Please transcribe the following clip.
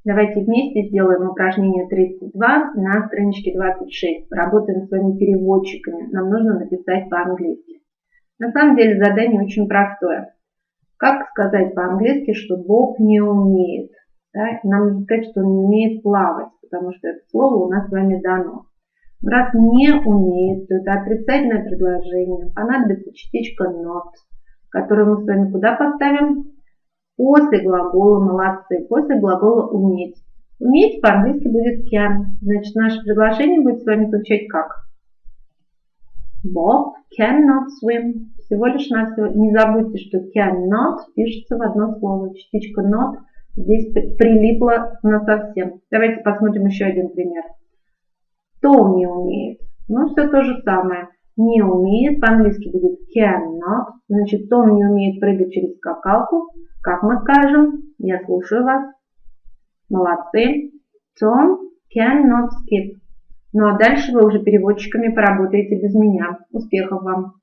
Давайте вместе сделаем упражнение 32 на страничке 26. Поработаем с вами переводчиками. Нам нужно написать по-английски. На самом деле задание очень простое. Как сказать по-английски, что Боб не умеет? Да? Нам нужно сказать, что он не умеет плавать, потому что это слово у нас с вами дано. Раз не умеет, то это отрицательное предложение. Понадобится частичка not, которую мы с вами куда поставим? После глагола молодцы, после глагола уметь. Уметь по-английски будет can. Значит, наше предложение будет с вами звучать как? Bob cannot swim. Всего лишь навсего. Не забудьте, что cannot пишется в одно слово. Частичка not здесь прилипла насовсем. Давайте посмотрим еще один пример. Том не умеет. Ну, все то же самое. Не умеет, по-английски будет cannot. Значит, Том не умеет прыгать через скакалку. Как мы скажем? Я слушаю вас. Молодцы. Tom cannot skip. Ну а дальше вы уже переводчиками поработаете без меня. Успехов вам!